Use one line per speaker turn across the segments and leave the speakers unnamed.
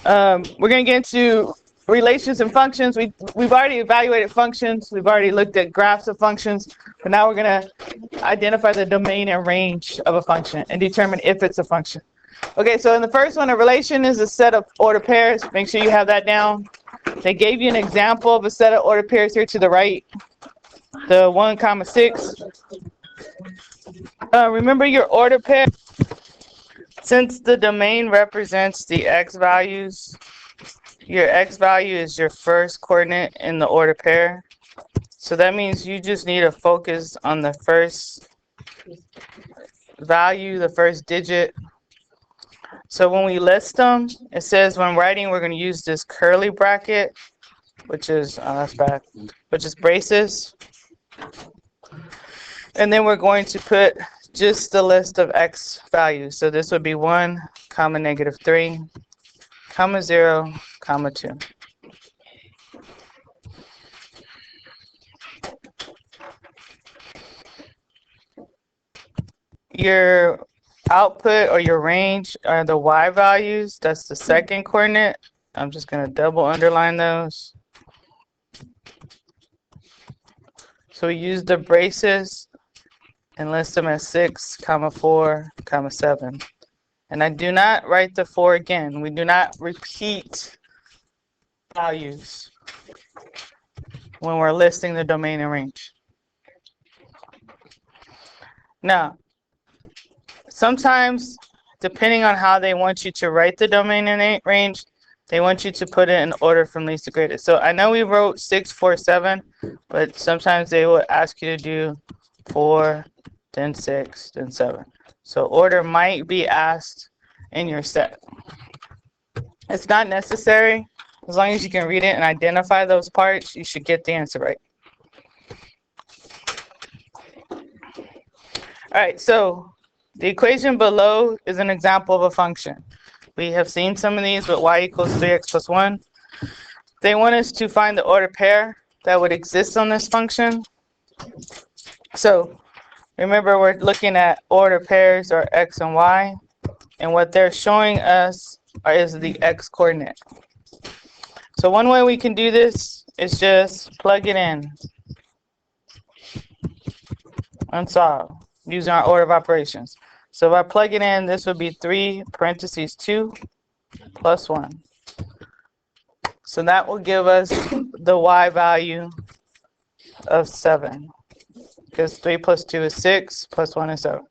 We're going to get into relations and functions. We've already evaluated functions. We've already looked at graphs of functions. But now we're going to identify the domain and range of a function and determine if it's a function. Okay, so in the first one, a relation is a set of ordered pairs. Make sure you have that down. They gave you an example of a set of ordered pairs here to the right. The 1, 6. Remember your ordered pair? Since the domain represents the x values, your x value is your first coordinate in the ordered pair. So that means you just need to focus on the first value, the first digit. So when we list them, it says when writing, we're going to use this curly bracket, which is, that's bad, which is braces. And then we're going to put just the list of x values. So this would be 1, -3, 0, 2. Your output or your range are the y values. That's the second coordinate. I'm just going to double underline those. So we use the braces and list them as 6, 4, 7. And I do not write the 4 again. We do not repeat values when we're listing the domain and range. Now, sometimes, depending on how they want you to write the domain and range, they want you to put it in order from least to greatest. So I know we wrote 6, 4, 7, but sometimes they will ask you to do 4, then 6, then 7. So order might be asked in your set. It's not necessary. As long as you can read it and identify those parts, you should get the answer right. All right, so the equation below is an example of a function. We have seen some of these with y equals 3x plus 1. They want us to find the ordered pair that would exist on this function. So remember, we're looking at ordered pairs or x and y. And what they're showing us is the x coordinate. So one way we can do this is just plug it in and solve using our order of operations. So if I plug it in, this would be 3 parentheses 2 plus 1. So that will give us the y value of 7. Because 3 plus 2 is 6, plus 1 is 7.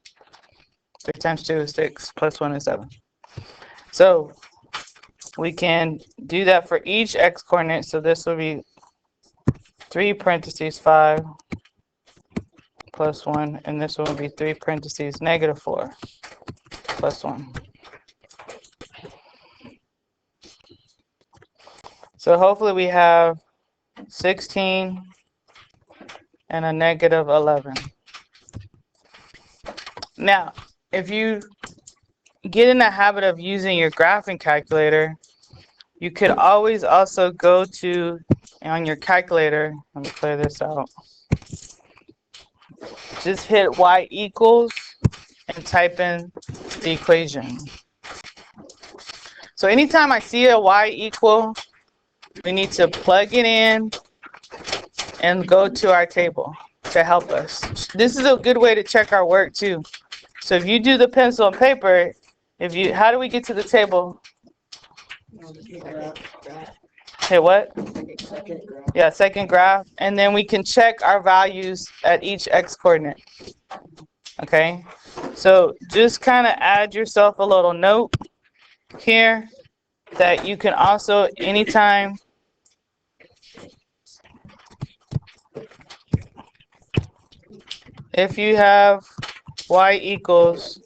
3 times 2 is 6, plus 1 is 7. So we can do that for each x coordinate. So this will be 3 parentheses 5 plus 1, and this will be 3 parentheses -4 plus 1. So hopefully we have 16 and a -11. Now, if you get in the habit of using your graphing calculator, you could always also go to, on your calculator, let me clear this out. Just hit y equals and type in the equation. So anytime I see a y equal, we need to plug it in and go to our table to help us. This is a good way to check our work too. So if you do the pencil and paper, how do we get to the table? Hit what? Yeah, second graph. And then we can check our values at each x coordinate. Okay? So just kind of add yourself a little note here that you can also, anytime if you have y equals,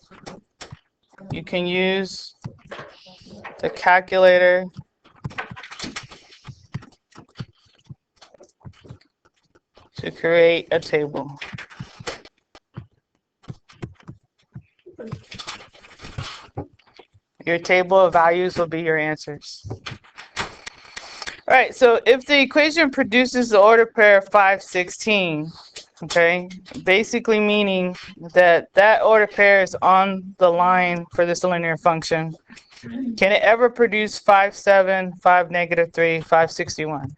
you can use the calculator to create a table. Your table of values will be your answers. All right, so if the equation produces the ordered pair of 5, 16, okay, basically meaning that that ordered pair is on the line for this linear function, Can it ever produce 5, 7, 5, -3, 561?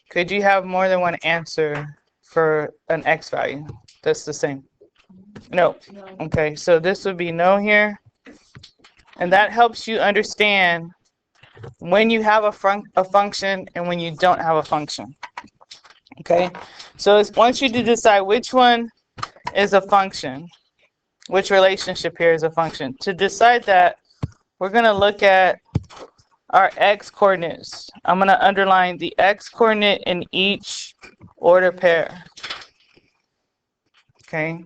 Could you have more than one answer for an x value that's the same? No. Okay, so this would be no here. And that helps you understand when you have a function and when you don't have a function. Okay, so it's wants you to decide which one is a function, which relationship here is a function. To decide that, we're going to look at our x coordinates. I'm going to underline the x coordinate in each order pair. Okay.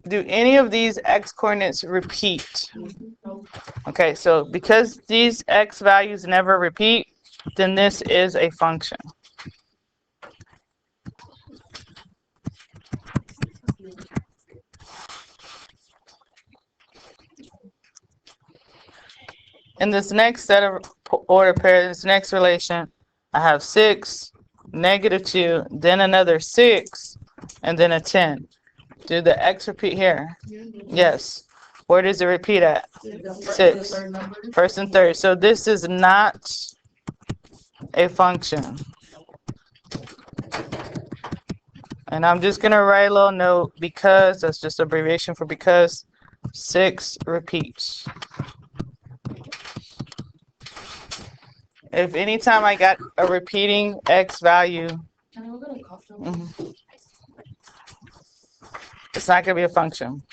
Do any of these x coordinates repeat? Okay, so because these x values never repeat, then this is a function. In this next set of order pairs, this next relation, I have 6, -2, then another 6, and then a 10. Do the x repeat here? Yes. Where does it repeat at? 6. First and third. So this is not a function. And I'm just going to write a little note because, that's just abbreviation for because, 6 repeats. If anytime I got a repeating x value, it's not going to be a function.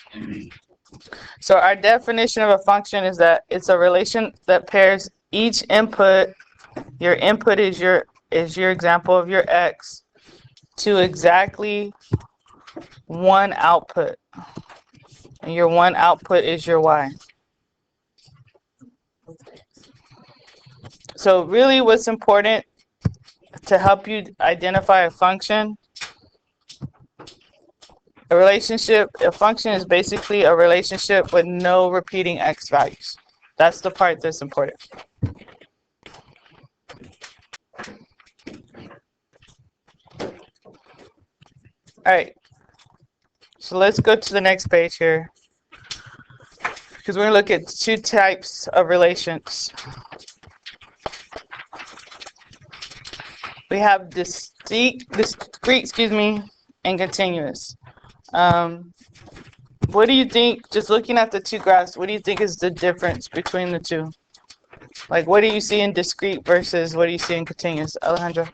So our definition of a function is that it's a relation that pairs each input. Your input is your example of your x to exactly one output. And your one output is your y. So really what's important to help you identify a function, a function is basically a relationship with no repeating x values. That's the part that's important. All right, so let's go to the next page here, because we're going to look at two types of relations. We have discrete, and continuous. What do you think, just looking at the two graphs, what do you think is the difference between the two? Like, what do you see in discrete versus what do you see in continuous? Alejandro?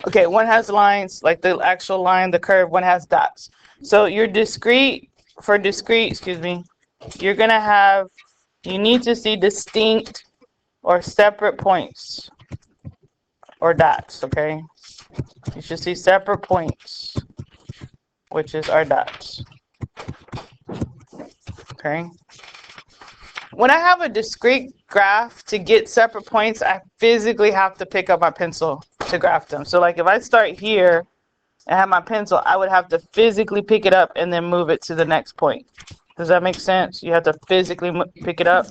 Okay, one has lines, like the actual line, the curve, one has dots. So your discrete, you're going to have, you need to see distinct or separate points or dots, okay? You should see separate points, which is our dots, okay? When I have a discrete graph, to get separate points, I physically have to pick up my pencil to graph them. So like if I start here and have my pencil, I would have to physically pick it up and then move it to the next point. Does that make sense? You have to physically pick it up.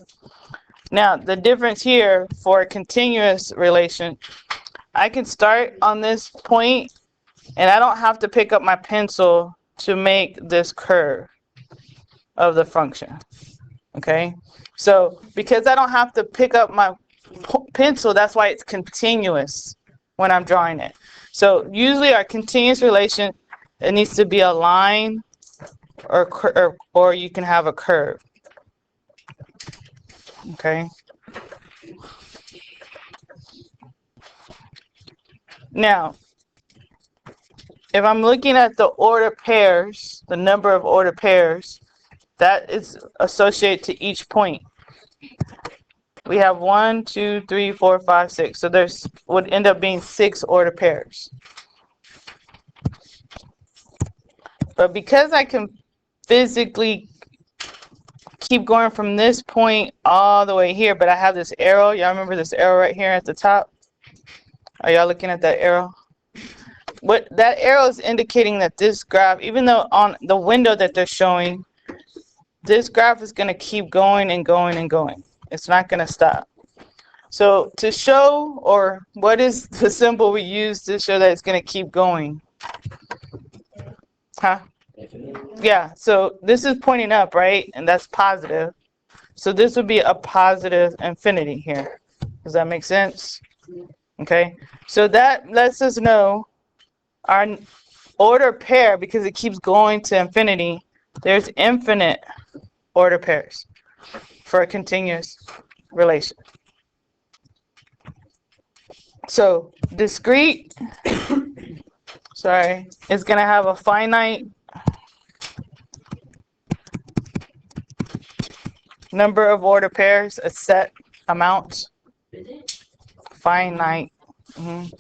Now, the difference here for a continuous relation, I can start on this point and I don't have to pick up my pencil to make this curve of the function. Okay? So, because I don't have to pick up my pencil, that's why it's continuous when I'm drawing it. So, usually our continuous relation, it needs to be a line or you can have a curve. Okay? Now, if I'm looking at the order pairs, the number of order pairs, that is associated to each point. We have 1, 2, 3, 4, 5, 6. So there's would end up being 6 order pairs. But because I can physically keep going from this point all the way here, but I have this arrow. Y'all remember this arrow right here at the top? Are y'all looking at that arrow? What that arrow is indicating that this graph, even though on the window that they're showing, this graph is going to keep going and going and going. It's not going to stop. So to show, or what is the symbol we use to show that it's going to keep going? Huh? Yeah, so this is pointing up, right? And that's positive. So this would be a positive infinity here. Does that make sense? Okay, so that lets us know our order pair, because it keeps going to infinity, there's infinite order pairs for a continuous relation. So discrete, sorry, is going to have a finite number of order pairs, a set amount. Finite. Mhm.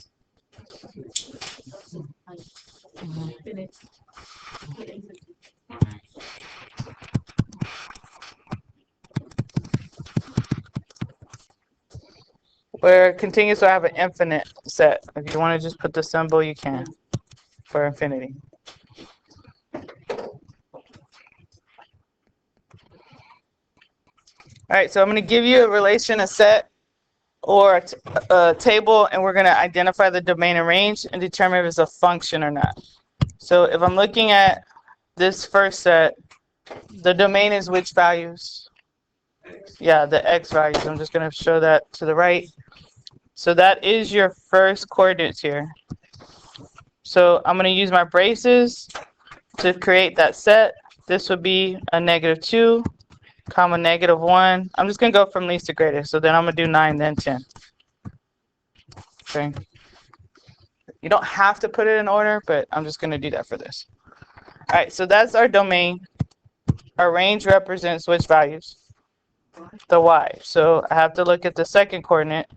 Where continuous will have an infinite set. If you want to just put the symbol, you can for infinity. All right, so I'm going to give you a relation, a set, or a table, and we're going to identify the domain and range and determine if it's a function or not. So if I'm looking at this first set, the domain is which values? Yeah, the x values. I'm just going to show that to the right. So that is your first coordinates here. So I'm going to use my braces to create that set. This would be a -2, comma -1. I'm just going to go from least to greatest. So then I'm going to do 9, then 10. Okay. You don't have to put it in order, but I'm just going to do that for this. All right, so that's our domain. Our range represents which values? The y. So I have to look at the second coordinate.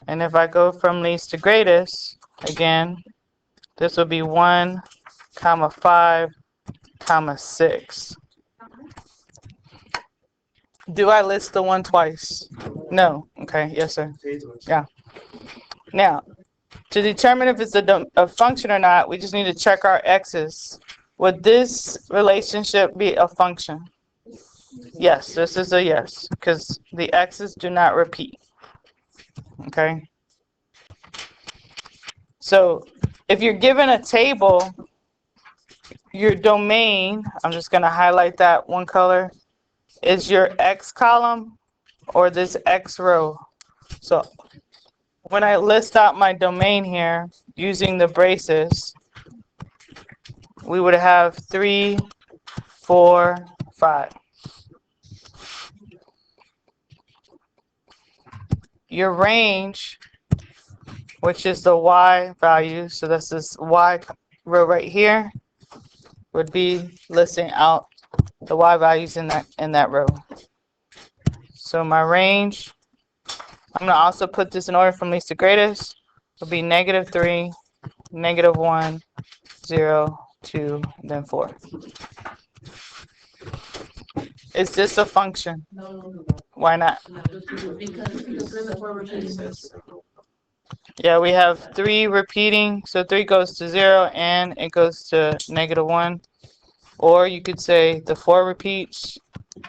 And if I go from least to greatest, again, this will be 1, comma 5, comma 6. Do I list the 1 twice? No. Okay. Yes, sir. Yeah. Now, to determine if it's a function or not, we just need to check our x's. Would this relationship be a function? Yes, this is a yes, because the x's do not repeat. Okay. So if you're given a table, your domain, I'm just going to highlight that one color, is your x column or this x row. So when I list out my domain here using the braces, we would have 3, 4, 5. Your range, which is the y value, so that's this y row right here, would be listing out the y values in that row. So my range, I'm going to also put this in order from least to greatest, will be -3, -1, 0, 2, then 4. Is this a function?
No.
Why not?
Because
Yeah, we have 3 repeating, so 3 goes to 0 and it goes to -1. Or you could say the 4 repeats.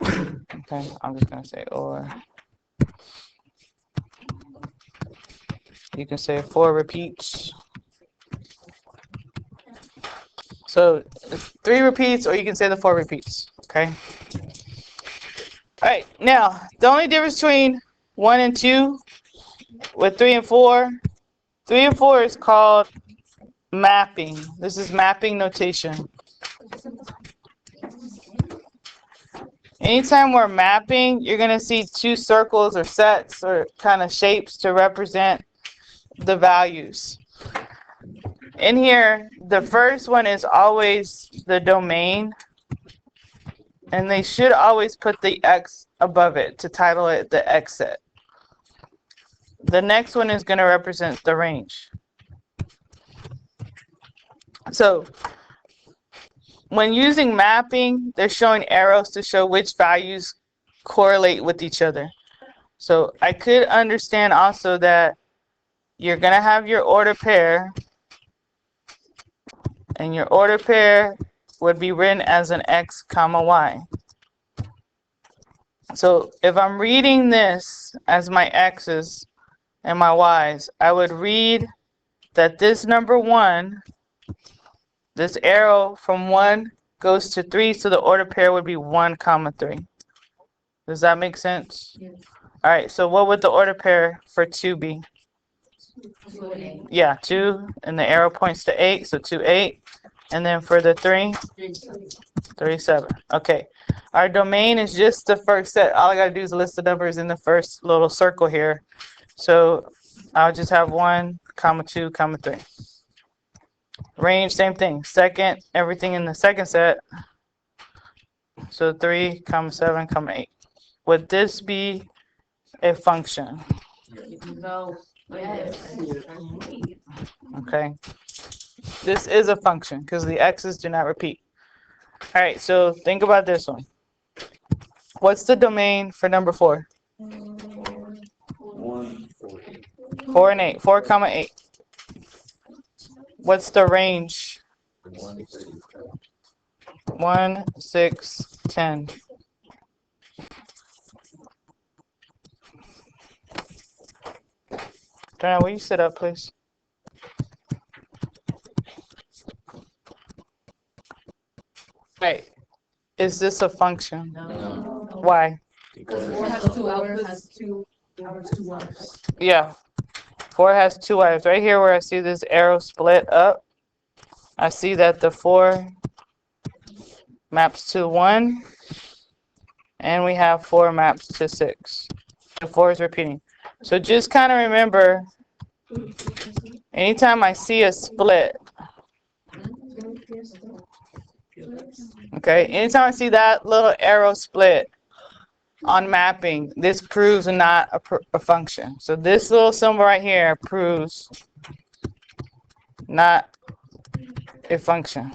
Okay, I'm just going to say or. You can say 4 repeats. So 3 repeats, or you can say the 4 repeats. Okay. All right. Now, the only difference between 1 and 2 with 3 and 4, 3 and 4 is called mapping. This is mapping notation. Anytime we're mapping, you're going to see 2 circles or sets or kind of shapes to represent the values. In here, the first one is always the domain, and they should always put the x above it to title it the x set. The next one is going to represent the range. So when using mapping, they're showing arrows to show which values correlate with each other. So I could understand also that you're going to have your order pair, and your order pair would be written as an x comma y. So if I'm reading this as my x's and my y's, I would read that this number 1 This arrow from 1 goes to 3, so the order pair would be 1, comma 3. Does that make sense?
Yes.
All right, so what would the order pair for 2 be?
2 and 8.
Yeah, 2, and the arrow points to 8, so 2, 8. And then for the 3, 3, 7. Okay, our domain is just the first set. All I got to do is list the numbers in the first little circle here. So I'll just have 1, comma 2, comma 3. Range, same thing. Second, everything in the second set. So 3, comma 7, comma 8. Would this be a function?
No. Yes.
Okay. This is a function because the x's do not repeat. All right, so think about this one. What's the domain for number 4? 4 and 8. 4, comma 8. What's the range? 1, 6, 10. Darnell, will you sit up, please? Right. Is this a function?
No.
Why?
Because 4 has 2 outputs, has 2 outputs, 2 outputs.
Yeah. 4 has 2 items. Right here where I see this arrow split up, I see that the 4 maps to 1, and we have 4 maps to 6. The 4 is repeating. So just kind of remember, anytime I see a split, okay, anytime I see that little arrow split on mapping, this proves not a function. So this little symbol right here proves not a function.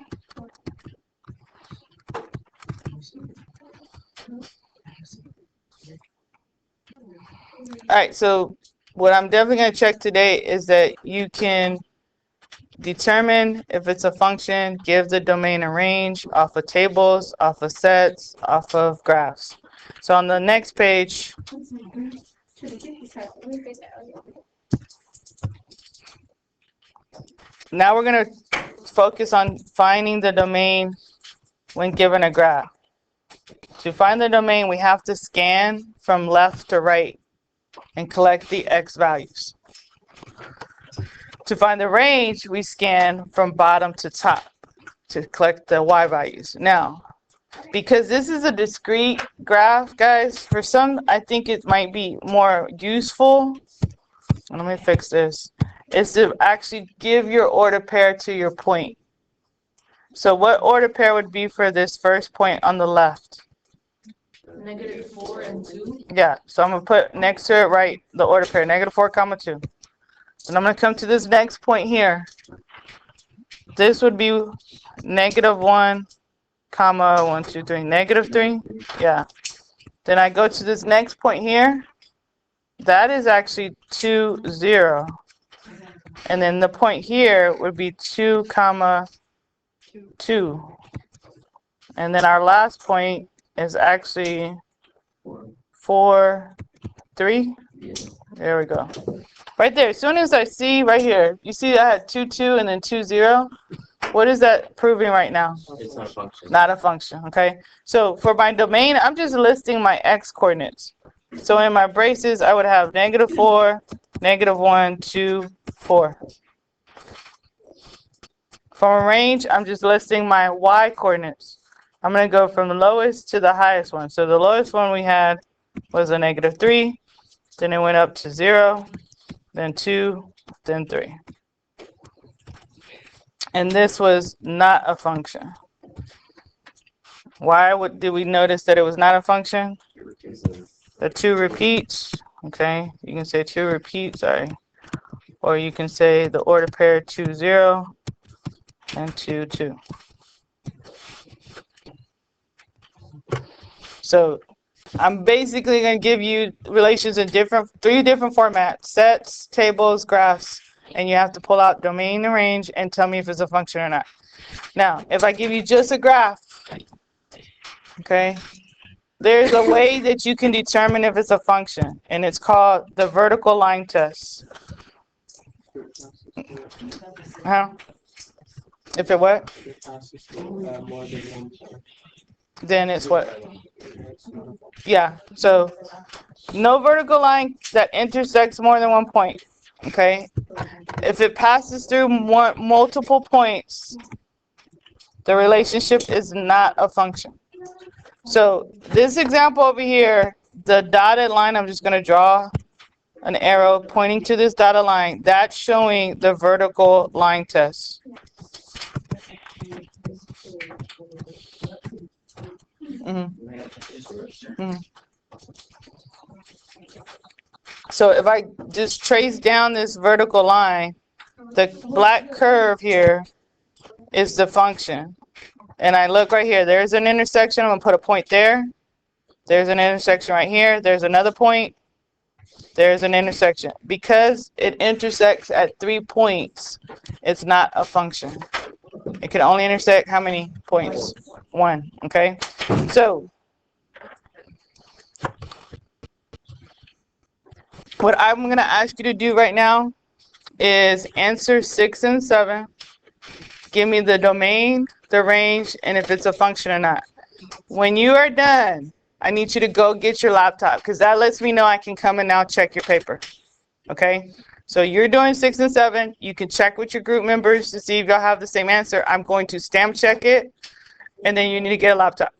All right, so what I'm definitely going to check today is that you can determine if it's a function, give the domain and range off of tables, off of sets, off of graphs. So on the next page, now we're going to focus on finding the domain when given a graph. To find the domain, we have to scan from left to right and collect the x values. To find the range, we scan from bottom to top to collect the y values. Now, because this is a discrete graph, guys, for some, I think it might be more useful. Let me fix this. Is to actually give your order pair to your point. So what order pair would be for this first point on the left?
-4 and 2.
Yeah, so I'm going to put next to it, right, the order pair, -4, comma 2. And I'm going to come to this next point here. This would be -1, comma 1, 2, 3, -3. Yeah. Then I go to this next point here. That is actually 2, 0. And then the point here would be 2, comma 2. And then our last point is actually 4, 3. There we go. Right there. As soon as I see right here, you see I had 2, 2 and then 2, 0. What is that proving right now?
It's not a function.
Not a function, okay? So for my domain, I'm just listing my x coordinates. So in my braces, I would have -4, -1, 2, 4. For a range, I'm just listing my y coordinates. I'm going to go from the lowest to the highest one. So the lowest one we had was a -3. Then it went up to 0, then 2, then 3. And this was not a function. Why did we notice that it was not a function? The 2 repeats, okay? You can say 2 repeats, sorry. Or you can say the order pair 2, 0 and 2, 2. So I'm basically going to give you relations in 3 different formats: sets, tables, graphs, and you have to pull out domain and range and tell me if it's a function or not. Now, if I give you just a graph, okay, there's a way that you can determine if it's a function, and it's called the vertical line test. If it what?
If it passes through more than one point.
Then it's what?
It's not a function.
Yeah. So no vertical line that intersects more than one point. Okay. If it passes through multiple points, the relationship is not a function. So this example over here, the dotted line, I'm just going to draw an arrow pointing to this dotted line. That's showing the vertical line test. So if I just trace down this vertical line, the black curve here is the function. And I look right here, there's an intersection, I'm gonna put a point there. There's an intersection right here, there's another point. There's an intersection. Because it intersects at 3 points, it's not a function. It can only intersect how many points? 1, okay? So, what I'm gonna ask you to do right now is answer 6 and 7. Give me the domain, the range, and if it's a function or not. When you are done, I need you to go get your laptop because that lets me know I can come and now check your paper. Okay? So you're doing 6 and 7. You can check with your group members to see if y'all have the same answer. I'm going to stamp check it, and then you need to get a laptop.